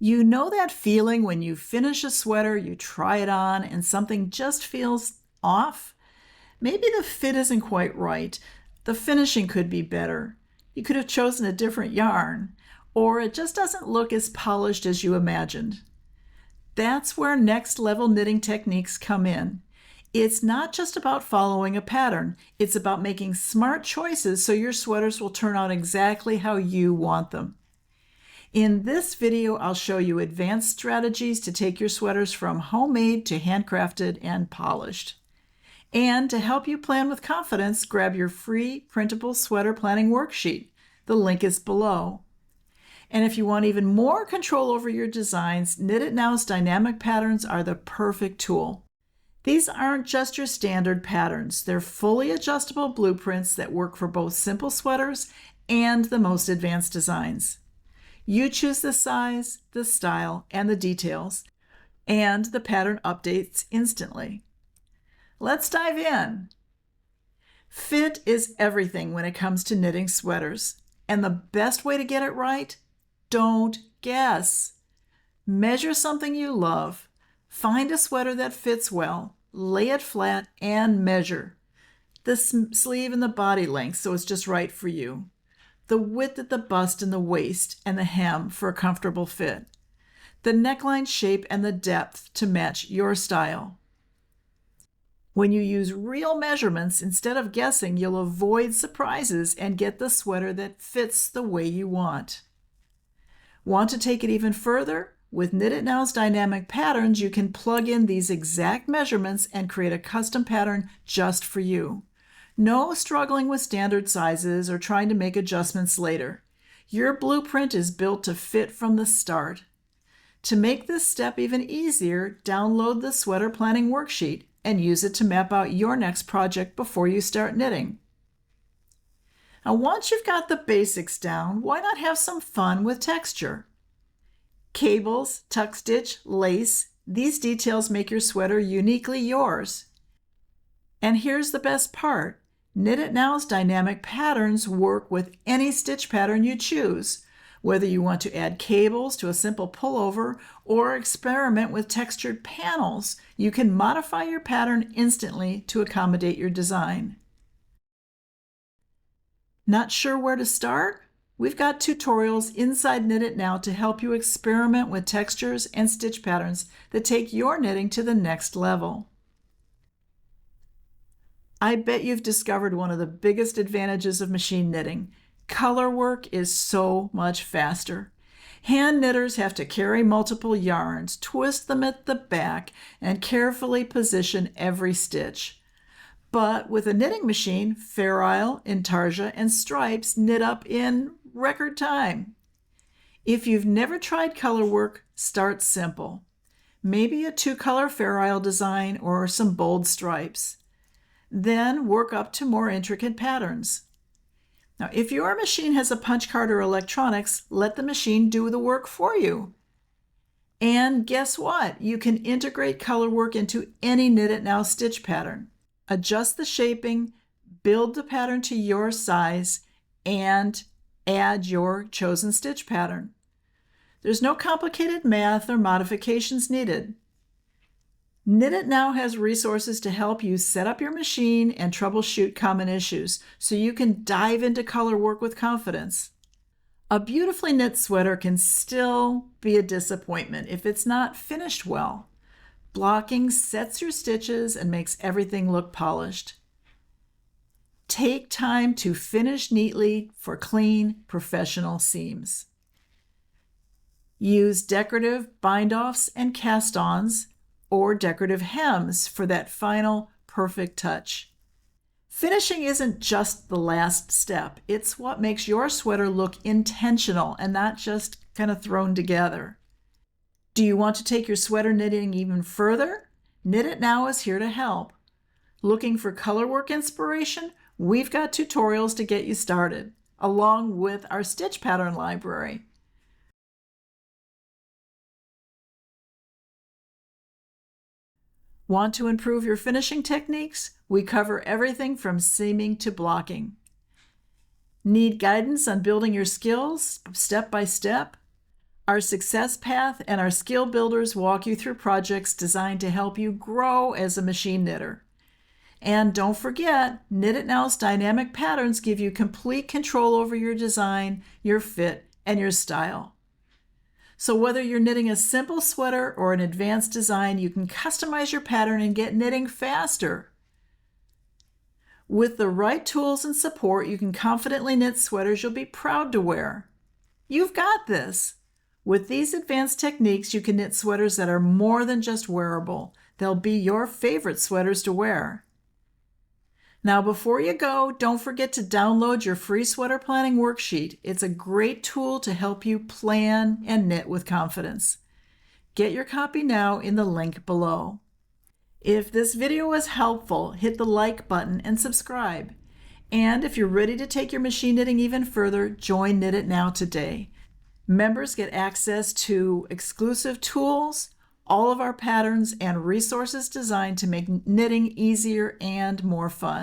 You know that feeling when you finish a sweater, you try it on, and something just feels off? Maybe the fit isn't quite right. The finishing could be better. You could have chosen a different yarn, or it just doesn't look as polished as you imagined. That's where next level knitting techniques come in. It's not just about following a pattern, it's about making smart choices so your sweaters will turn out exactly how you want them. In this video, I'll show you advanced strategies to take your sweaters from homemade to handcrafted and polished. And to help you plan with confidence, grab your free printable sweater planning worksheet. The link is below. And if you want even more control over your designs, Knit It Now's dynamic patterns are the perfect tool. These aren't just your standard patterns. They're fully adjustable blueprints that work for both simple sweaters and the most advanced designs. You choose the size, the style, and the details, and the pattern updates instantly. Let's dive in. Fit is everything when it comes to knitting sweaters, and the best way to get it right? Don't guess. Measure something you love. Find a sweater that fits well, lay it flat, and measure. The sleeve and the body length so it's just right for you. The width at the bust and the waist and the hem for a comfortable fit. The neckline shape and the depth to match your style. When you use real measurements instead of guessing, you'll avoid surprises and get the sweater that fits the way you want. Want to take it even further? With Knit It Now's dynamic patterns, you can plug in these exact measurements and create a custom pattern just for you. No struggling with standard sizes or trying to make adjustments later. Your blueprint is built to fit from the start. To make this step even easier, download the Sweater Planning Worksheet and use it to map out your next project before you start knitting. Now, once you've got the basics down, why not have some fun with texture? Cables, tuck stitch, lace, these details make your sweater uniquely yours. And here's the best part. Knit It Now's dynamic patterns work with any stitch pattern you choose. Whether you want to add cables to a simple pullover or experiment with textured panels, you can modify your pattern instantly to accommodate your design. Not sure where to start? We've got tutorials inside Knit It Now to help you experiment with textures and stitch patterns that take your knitting to the next level. I bet you've discovered one of the biggest advantages of machine knitting. Colorwork is so much faster. Hand knitters have to carry multiple yarns, twist them at the back, and carefully position every stitch. But with a knitting machine, Fair Isle, Intarsia, and Stripes knit up in record time. If you've never tried Colorwork, start simple. Maybe a 2-color Fair Isle design or some bold stripes. Then work up to more intricate patterns. Now, if your machine has a punch card or electronics, let the machine do the work for you. And guess what? You can integrate Colorwork into any Knit It Now stitch pattern. Adjust the shaping, build the pattern to your size, and add your chosen stitch pattern. There's no complicated math or modifications needed. Knit It Now has resources to help you set up your machine and troubleshoot common issues so you can dive into Colorwork with confidence. A beautifully knit sweater can still be a disappointment if it's not finished well. Blocking sets your stitches and makes everything look polished. Take time to finish neatly for clean, professional seams. Use decorative bind-offs and cast-ons or decorative hems for that final perfect touch. Finishing isn't just the last step. It's what makes your sweater look intentional and not just kind of thrown together. Do you want to take your sweater knitting even further? Knit It Now is here to help. Looking for Colorwork inspiration? We've got tutorials to get you started, along with our stitch pattern library. Want to improve your finishing techniques? We cover everything from seaming to blocking. Need guidance on building your skills step by step? Our Success Path and our Skill Builders walk you through projects designed to help you grow as a machine knitter. And don't forget, Knit It Now's dynamic patterns give you complete control over your design, your fit, and your style. So whether you're knitting a simple sweater or an advanced design, you can customize your pattern and get knitting faster. With the right tools and support, you can confidently knit sweaters you'll be proud to wear. You've got this! With these advanced techniques, you can knit sweaters that are more than just wearable. They'll be your favorite sweaters to wear. Now, before you go, don't forget to download your free sweater planning worksheet. It's a great tool to help you plan and knit with confidence. Get your copy now in the link below. If this video was helpful, hit the like button and subscribe. And if you're ready to take your machine knitting even further, join Knit It Now today. Members get access to exclusive tools, all of our patterns, and resources designed to make knitting easier and more fun.